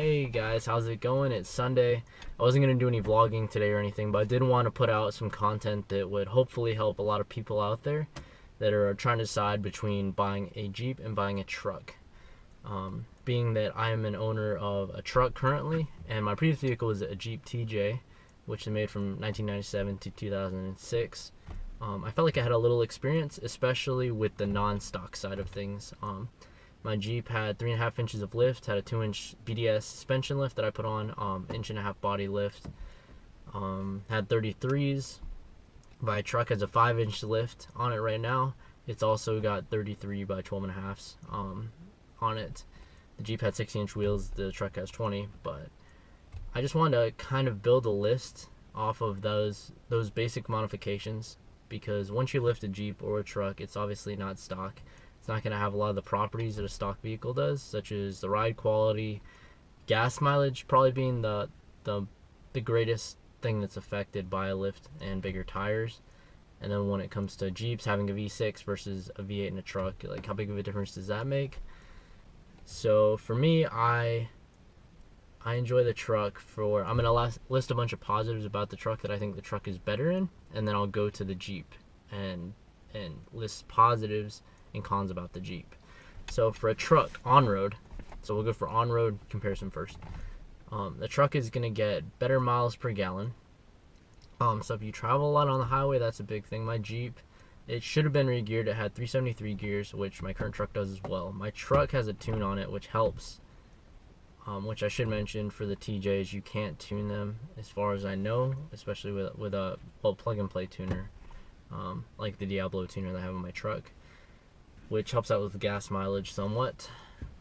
Hey guys, how's it going? It's Sunday. I wasn't going to do any vlogging today or anything, but I did want to put out some content that would hopefully help a lot of people out there that are trying to decide between buying a Jeep and buying a truck. Being that I am an owner of a truck currently, and my previous vehicle was a Jeep TJ, which is made from 1997 to 2006. I felt like I had a little experience, especially with the non-stock side of things. My Jeep had 3.5 inches of lift, had a 2-inch BDS suspension lift that I put on, 1.5-inch body lift, had 33s. My truck has a 5-inch lift on it right now. It's also got 33 by 12.5s on it. The Jeep had 60-inch wheels, the truck has 20, but I just wanted to kind of build a list off of those basic modifications, because once you lift a Jeep or a truck, it's obviously not stock. It's not going to have a lot of the properties that a stock vehicle does, such as the ride quality, gas mileage probably being the greatest thing that's affected by a lift, and bigger tires. And then when it comes to Jeeps, having a V6 versus a V8 in a truck, like how big of a difference does that make? So for me, I enjoy the truck. I'm going to list a bunch of positives about the truck that I think the truck is better in, and then I'll go to the Jeep and list positives and cons about the Jeep. So for a truck on-road, so we'll go for on-road comparison first. The truck is going to get better miles per gallon. So if you travel a lot on the highway, that's a big thing. My Jeep, it should have been re-geared. It had 373 gears, which my current truck does as well. My truck has a tune on it, which helps. Which I should mention, for the TJs, you can't tune them as far as I know, especially with a plug-and-play tuner, like the Diablo tuner that I have on my truck, which helps out with the gas mileage somewhat.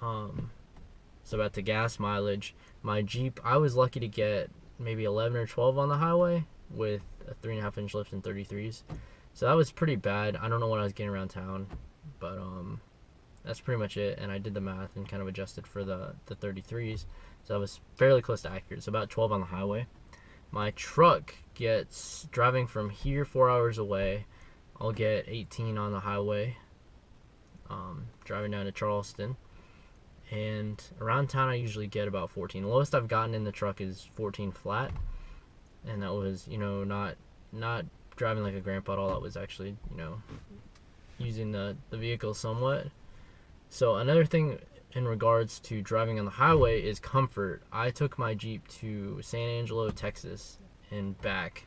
So about the gas mileage, my Jeep, I was lucky to get maybe 11 or 12 on the highway with a 3.5-inch lift and 33s. So that was pretty bad. I don't know what I was getting around town, but that's pretty much it. And I did the math and kind of adjusted for the 33s. So that was fairly close to accurate. So about 12 on the highway. My truck gets, driving from here 4 hours away, I'll get 18 on the highway. Driving down to Charleston, and around town I usually get about 14. The lowest I've gotten in the truck is 14 flat, and that was, not driving like a grandpa at all. That was actually, using the vehicle somewhat. So another thing in regards to driving on the highway is comfort. I took my Jeep to San Angelo, Texas and back,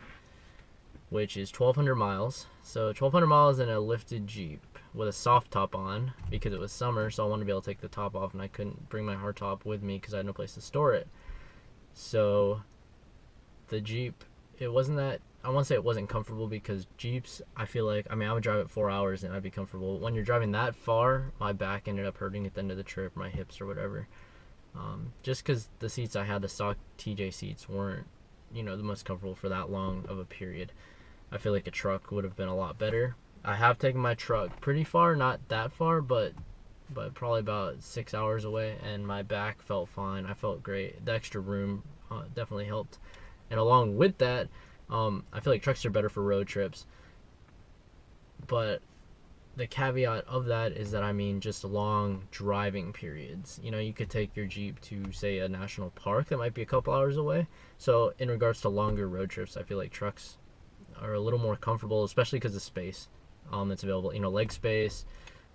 which is 1,200 miles. So 1,200 miles in a lifted Jeep with a soft top on, because it was summer, so I wanted to be able to take the top off, and I couldn't bring my hard top with me because I had no place to store it. So the Jeep, it wasn't that, I won't say it wasn't comfortable, because Jeeps, I feel like, I would drive it 4 hours and I'd be comfortable. When you're driving that far, my back ended up hurting at the end of the trip, my hips or whatever. Just because the seats I had, the stock TJ seats, weren't, the most comfortable for that long of a period. I feel like a truck would have been a lot better. I have taken my truck pretty far, not that far, but probably about 6 hours away, and my back felt fine. I felt great. The extra room definitely helped. And along with that, I feel like trucks are better for road trips. But the caveat of that is that, just long driving periods. You could take your Jeep to, say, a national park that might be a couple hours away. So in regards to longer road trips, I feel like trucks are a little more comfortable, especially because of space that's available. Leg space,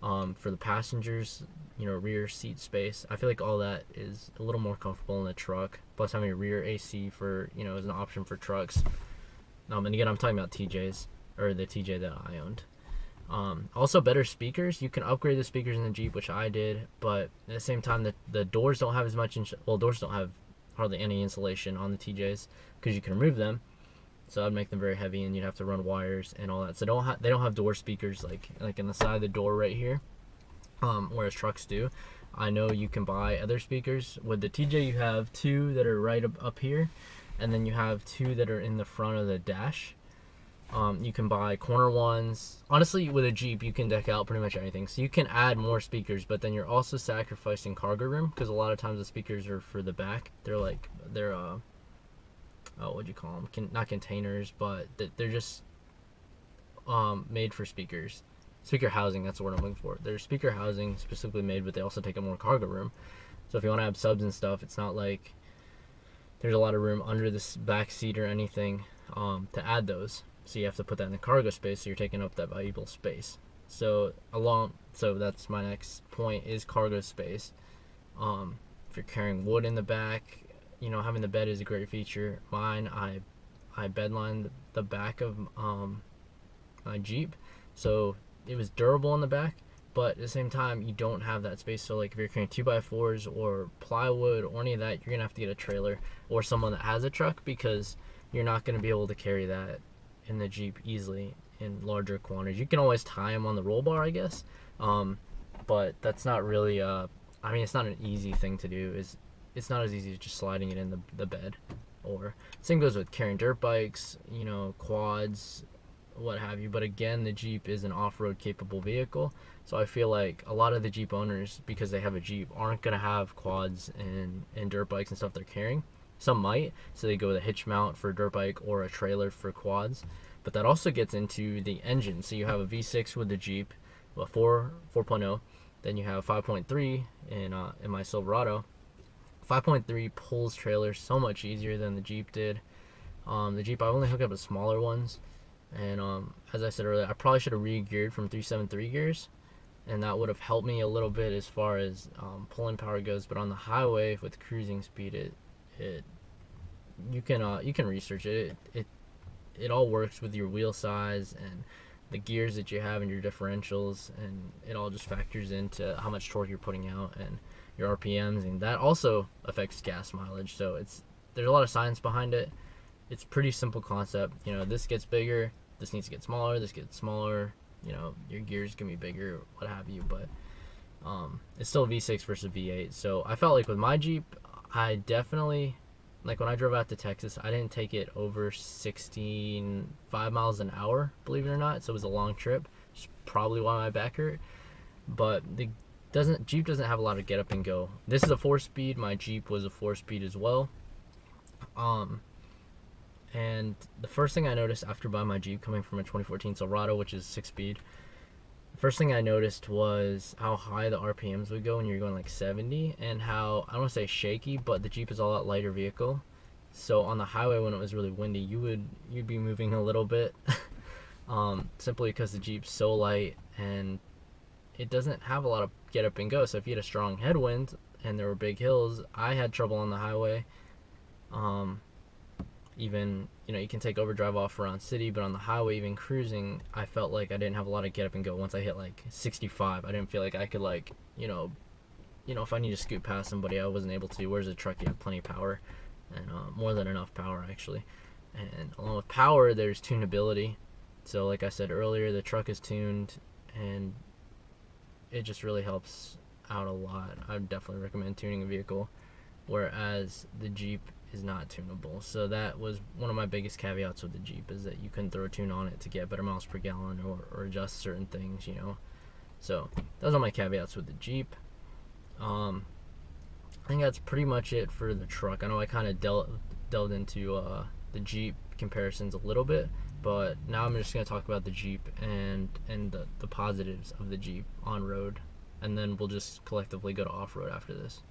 for the passengers, rear seat space. I feel like all that is a little more comfortable in the truck. Plus having a rear AC for, is an option for trucks. And again, I'm talking about TJs, or the TJ that I owned. Also, better speakers. You can upgrade the speakers in the Jeep, which I did, but at the same time, the doors don't have as much, doors don't have hardly any insulation on the TJs, because you can remove them. So that'd make them very heavy, and you'd have to run wires and all that. So they don't have door speakers like in the side of the door right here, whereas trucks do. I know you can buy other speakers. With the TJ, you have two that are right up here, and then you have two that are in the front of the dash. You can buy corner ones. Honestly, with a Jeep, you can deck out pretty much anything. So you can add more speakers, but then you're also sacrificing cargo room, because a lot of times the speakers are for the back. They're what'd you call them? Not containers, but they're just made for speakers. Speaker housing, that's the word I'm looking for. They're speaker housing specifically made, but they also take up more cargo room. So if you want to have subs and stuff, it's not like there's a lot of room under this back seat or anything to add those. So you have to put that in the cargo space, so you're taking up that valuable space. So that's my next point, is cargo space. If you're carrying wood in the back, having the bed is a great feature. Mine, I bedlined the back of my Jeep, so it was durable in the back, but at the same time you don't have that space. So like if you're carrying 2x4s or plywood or any of that, you're gonna have to get a trailer or someone that has a truck, because you're not gonna be able to carry that in the Jeep easily in larger quantities. You can always tie them on the roll bar, I guess, but that's not really it's not an easy thing to do. It's not as easy as just sliding it in the bed. Or same goes with carrying dirt bikes, quads, what have you. But again, the Jeep is an off-road capable vehicle, so I feel like a lot of the Jeep owners, because they have a Jeep, aren't gonna have quads and dirt bikes and stuff they're carrying. Some might, so they go with a hitch mount for a dirt bike or a trailer for quads. But that also gets into the engine. So you have a V6 with the Jeep, a 4.0, then you have 5.3 in my Silverado. 5.3 pulls trailers so much easier than the Jeep did. The Jeep, I only hooked up with smaller ones, and as I said earlier, I probably should have re-geared from 373 gears, and that would have helped me a little bit as far as pulling power goes. But on the highway with cruising speed, you can research it. It all works with your wheel size and the gears that you have and your differentials, and it all just factors into how much torque you're putting out and your RPMs, and that also affects gas mileage. So there's a lot of science behind it. It's pretty simple concept. This gets bigger, this needs to get smaller, this gets smaller, your gears can be bigger, what have you. But it's still V6 versus V8. So I felt like with my Jeep, I definitely, like when I drove out to Texas, I didn't take it over 65 miles an hour, believe it or not. So it was a long trip, which is probably why my back hurt. But Jeep doesn't have a lot of get up and go. This is a 4-speed. My Jeep was a 4-speed as well. And the first thing I noticed after buying my Jeep, coming from a 2014 Silverado, which is 6-speed, the first thing I noticed was how high the RPMs would go when you're going like 70, and how, I don't want to say shaky, but the Jeep is a lot lighter vehicle. So on the highway when it was really windy, you'd be moving a little bit, simply because the Jeep's so light and it doesn't have a lot of get up and go. So if you had a strong headwind and there were big hills, I had trouble on the highway. Even, you can take overdrive off around city, but on the highway, even cruising, I felt like I didn't have a lot of get up and go. Once I hit like 65, I didn't feel like I could, like, if I need to scoot past somebody, I wasn't able to. Whereas a truck, you have plenty of power, and more than enough power, actually. And along with power, there's tunability. So like I said earlier, the truck is tuned, and it just really helps out a lot. I would definitely recommend tuning a vehicle, whereas the Jeep is not tunable. So that was one of my biggest caveats with the Jeep, is that you couldn't throw a tune on it to get better miles per gallon or adjust certain things, So those are my caveats with the Jeep. I think that's pretty much it for the truck. I know I kind of delved into the Jeep comparisons a little bit, but now I'm just going to talk about the Jeep and the positives of the Jeep on road, and then we'll just collectively go to off-road after this.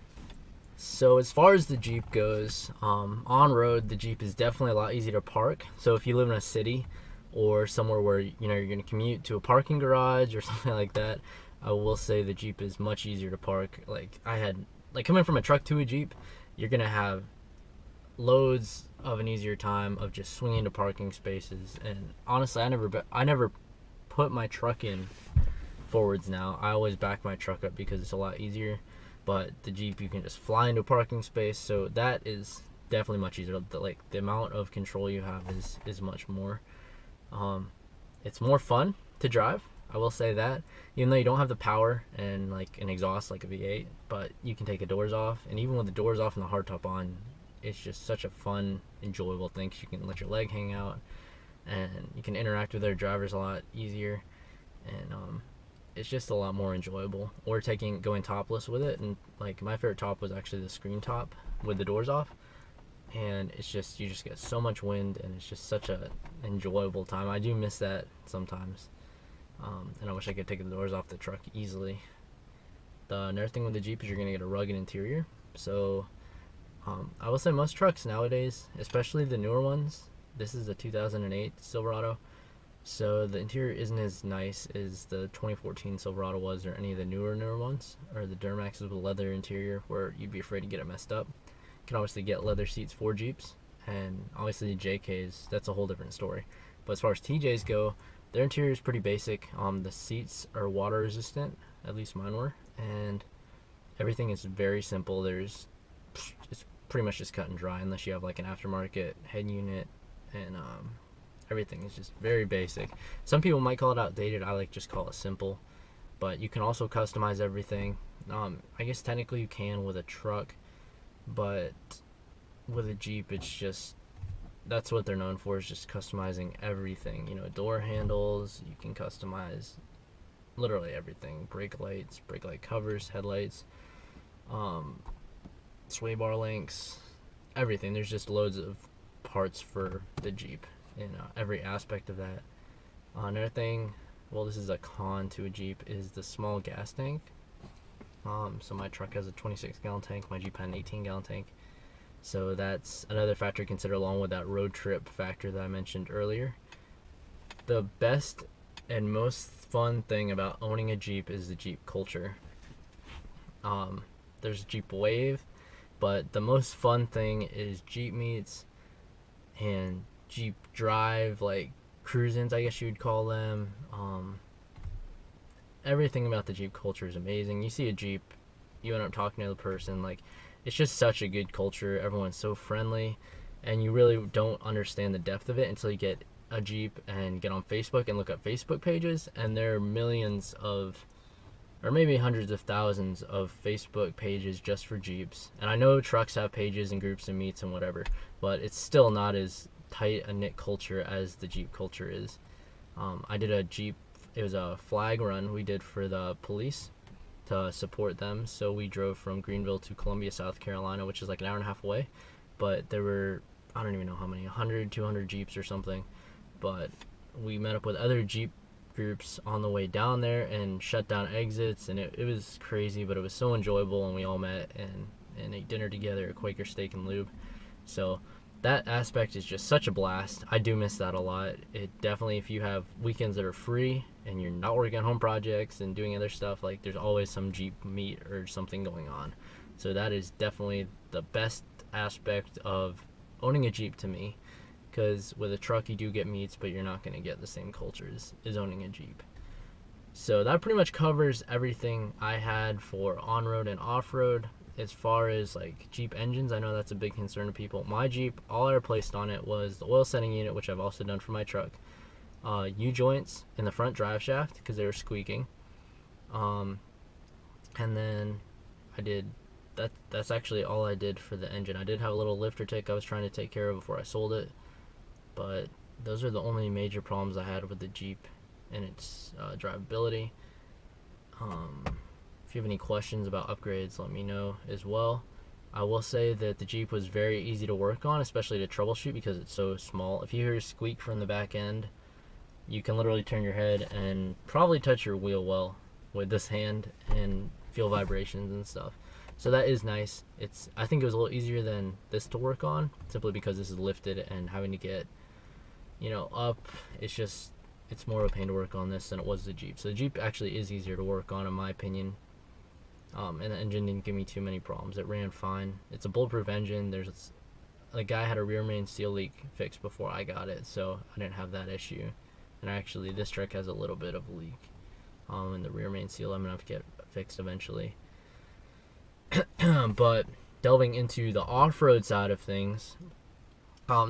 So as far as the Jeep goes, on road, the Jeep is definitely a lot easier to park. So if you live in a city or somewhere where you're going to commute to a parking garage or something like that, I will say the Jeep is much easier to park. Like coming from a truck to a Jeep, you're going to have loads of an easier time of just swinging to parking spaces. And honestly, I never put my truck in forwards now. I always back my truck up because it's a lot easier. But the Jeep, you can just fly into a parking space, so that is definitely much easier. The amount of control you have is much more. It's more fun to drive, I will say that. Even though you don't have the power and like an exhaust like a V8, but you can take the doors off, and even with the doors off and the hardtop on, it's just such a fun, enjoyable thing. 'Cause you can let your leg hang out, and you can interact with other drivers a lot easier, and it's just a lot more enjoyable. Or going topless with it, and like my favorite top was actually the screen top with the doors off, and it's just, you just get so much wind, and it's just such a enjoyable time. I do miss that sometimes, and I wish I could take the doors off the truck easily. Another thing with the Jeep is you're gonna get a rugged interior. So I will say most trucks nowadays, especially the newer ones, this is a 2008 Silverado, so the interior isn't as nice as the 2014 Silverado was, or any of the newer ones, or the Duramaxes with a leather interior where you'd be afraid to get it messed up. You can obviously get leather seats for Jeeps, and obviously the JKs, that's a whole different story. But as far as TJs go, their interior is pretty basic. The seats are water resistant, at least mine were, and everything is very simple. It's pretty much just cut and dry, unless you have like an aftermarket head unit, and everything is just very basic. Some people might call it outdated. I like just call it simple. But you can also customize everything. I guess technically you can with a truck, but with a Jeep, it's just, that's what they're known for, is just customizing everything. You know, door handles, you can customize literally everything. Brake lights, brake light covers, headlights, sway bar links, everything. There's just loads of parts for the Jeep in every aspect of that. Another thing, well, this is a con to a Jeep, is the small gas tank. So my truck has a 26-gallon tank, my Jeep had an 18-gallon tank. So that's another factor to consider, along with that road trip factor that I mentioned earlier. The best and most fun thing about owning a Jeep is the Jeep culture. There's Jeep Wave, but the most fun thing is Jeep meets and Jeep drive, like cruise-ins, I guess you would call them. Everything about the Jeep culture is amazing. You see a Jeep, you end up talking to the person, like, it's just such a good culture. Everyone's so friendly, and you really don't understand the depth of it until you get a Jeep and get on Facebook and look up Facebook pages, and there are millions of, or maybe hundreds of thousands of Facebook pages just for Jeeps. And I know trucks have pages and groups and meets and whatever, but it's still not as tight a knit culture as the Jeep culture is. I did a Jeep, it was a flag run we did for the police to support them. So we drove from Greenville to Columbia, South Carolina, which is like an hour and a half away. But there were, I don't even know how many, 100, 200 Jeeps or something. But we met up with other Jeep groups on the way down there and shut down exits, and it was crazy, but it was so enjoyable, and we all met and ate dinner together at Quaker Steak and Lube. So that aspect is just such a blast. I do miss that a lot. It definitely, if you have weekends that are free and you're not working on home projects and doing other stuff, like, there's always some Jeep meet or something going on. So that is definitely the best aspect of owning a Jeep to me, because with a truck you do get meets, but you're not going to get the same culture as owning a Jeep. So that pretty much covers everything I had for on-road and off-road. As far as like Jeep engines, I know that's a big concern to people. My Jeep, all I replaced on it was the oil setting unit, which I've also done for my truck, U-joints in the front drive shaft because they were squeaking, and then I did that's actually all I did for the engine. I did have a little lifter tick I was trying to take care of before I sold it, but those are the only major problems I had with the Jeep and its drivability. If you have any questions about upgrades, let me know as well. I will say that the Jeep was very easy to work on, especially to troubleshoot, because it's so small. If you hear a squeak from the back end, you can literally turn your head and probably touch your wheel well with this hand and feel vibrations and stuff. So that is nice. I think it was a little easier than this to work on, simply because this is lifted and having to get, up. It's more of a pain to work on this than it was the Jeep. So the Jeep actually is easier to work on, in my opinion. And the engine didn't give me too many problems. It ran fine. It's a bulletproof engine. The guy had a rear main seal leak fixed before I got it, so I didn't have that issue. And actually, this truck has a little bit of a leak in the rear main seal. I'm gonna have to get fixed eventually. But delving into the off-road side of things,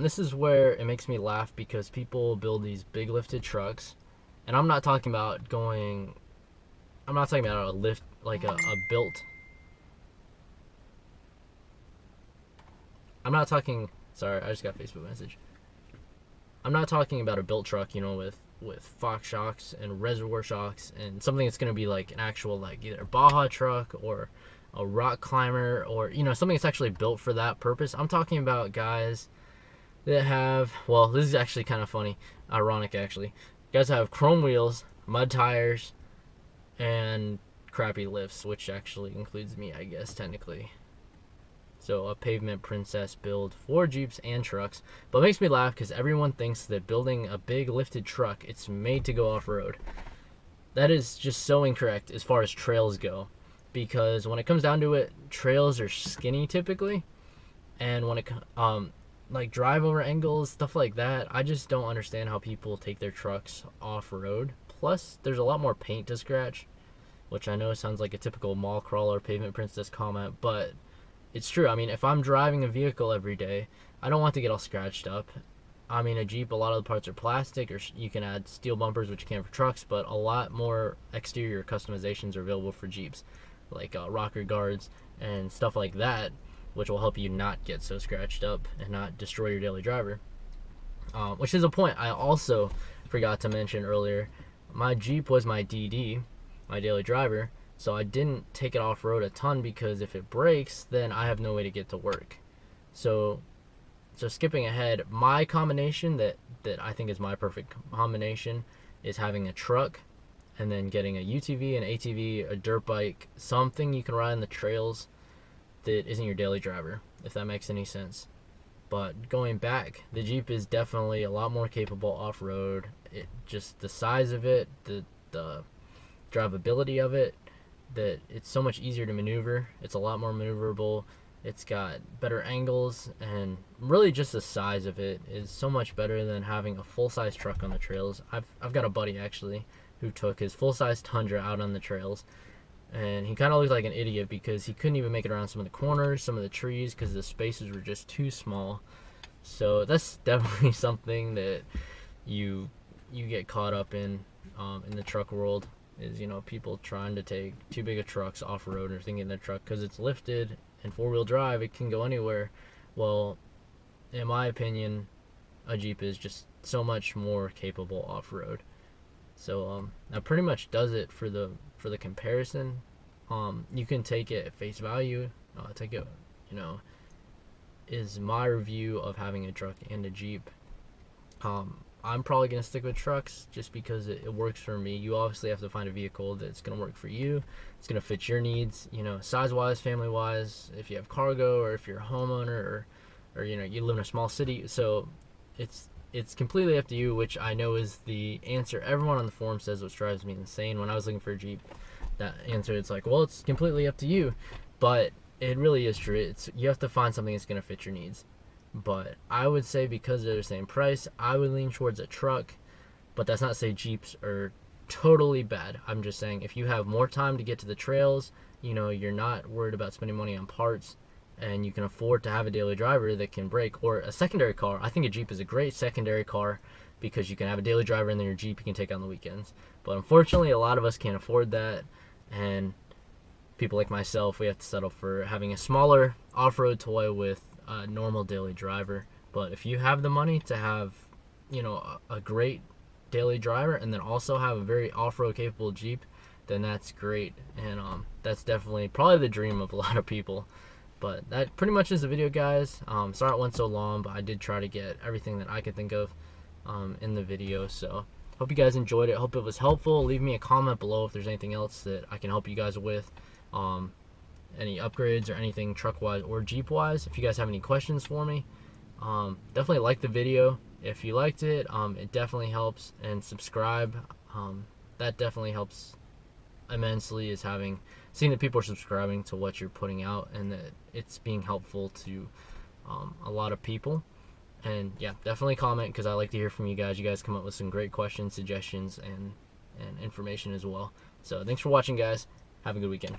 this is where it makes me laugh, because people build these big lifted trucks, and I'm not talking about a lift, like a built. Sorry, I just got a Facebook message. I'm not talking about a built truck, with Fox shocks and reservoir shocks and something that's going to be like an actual, like, either Baja truck or a rock climber, or, something that's actually built for that purpose. I'm talking about guys that have, well, this is actually kind of funny, ironic actually. Guys have chrome wheels, mud tires, and crappy lifts, which actually includes me, I guess, technically. So a Pavement Princess build for Jeeps and trucks. But it makes me laugh because everyone thinks that building a big lifted truck, it's made to go off-road. That is just so incorrect as far as trails go. Because when it comes down to it, trails are skinny typically. And when it like drive over angles, stuff like that, I just don't understand how people take their trucks off-road. Plus, there's a lot more paint to scratch, which I know sounds like a typical mall crawler Pavement Princess comment, but it's true. I mean, if I'm driving a vehicle every day, I don't want to get all scratched up. I mean, a Jeep, a lot of the parts are plastic, or you can add steel bumpers, which you can for trucks, but a lot more exterior customizations are available for Jeeps, like rocker guards and stuff like that, which will help you not get so scratched up and not destroy your daily driver. Which is a point I also forgot to mention earlier. My Jeep was my DD, my daily driver, so I didn't take it off-road a ton because if it breaks, then I have no way to get to work. So skipping ahead, my combination that I think is my perfect combination is having a truck and then getting a UTV, an ATV, a dirt bike, something you can ride on the trails that isn't your daily driver, if that makes any sense. But going back, the Jeep is definitely a lot more capable off-road. It just the size of it, the drivability of it, that it's so much easier to maneuver. It's a lot more maneuverable. It's got better angles, and really just the size of it is so much better than having a full-size truck on the trails. I've got a buddy actually who took his full-size Tundra out on the trails, and he kind of looked like an idiot because he couldn't even make it around some of the corners, some of the trees, because the spaces were just too small. So that's definitely something that you get caught up in the truck world, is, you know, people trying to take too big of trucks off-road or thinking the truck, because it's lifted and four-wheel drive, it can go anywhere. Well, in my opinion, a Jeep is just so much more capable off-road. So that pretty much does it for the comparison. You can take it at face value. Take it, you know, is my review of having a truck and a Jeep. I'm probably going to stick with trucks just because it works for me. You obviously have to find a vehicle that's going to work for you. It's going to fit your needs, you know, size-wise, family-wise, if you have cargo, or if you're a homeowner, or you know, you live in a small city. So it's completely up to you, which I know is the answer everyone on the forum says, which drives me insane. When I was looking for a Jeep, that answer, it's like, well, it's completely up to you. But it really is true. You have to find something that's going to fit your needs. But I would say, because they're the same price, I would lean towards a truck. But that's not to say Jeeps are totally bad. I'm just saying, if you have more time to get to the trails, you know, you're not worried about spending money on parts, and you can afford to have a daily driver that can brake, or a secondary car. I think a Jeep is a great secondary car because you can have a daily driver and then your Jeep you can take on the weekends. But unfortunately, a lot of us can't afford that, and people like myself, we have to settle for having a smaller off-road toy with a normal daily driver. But if you have the money to have, you know, a great daily driver and then also have a very off-road capable Jeep, then that's great. And that's definitely probably the dream of a lot of people. But that pretty much is the video, guys. Sorry it went so long, but I did try to get everything that I could think of in the video. So hope you guys enjoyed it. Hope it was helpful. Leave me a comment below if there's anything else that I can help you guys with. Any upgrades or anything truck-wise or Jeep-wise. If you guys have any questions for me, definitely like the video. If you liked it, it definitely helps. And subscribe. That definitely helps immensely, is seeing that people are subscribing to what you're putting out and that it's being helpful to a lot of people. And yeah, definitely comment, because I like to hear from you guys. You guys come up with some great questions, suggestions, and information as well. So thanks for watching, guys. Have a good weekend.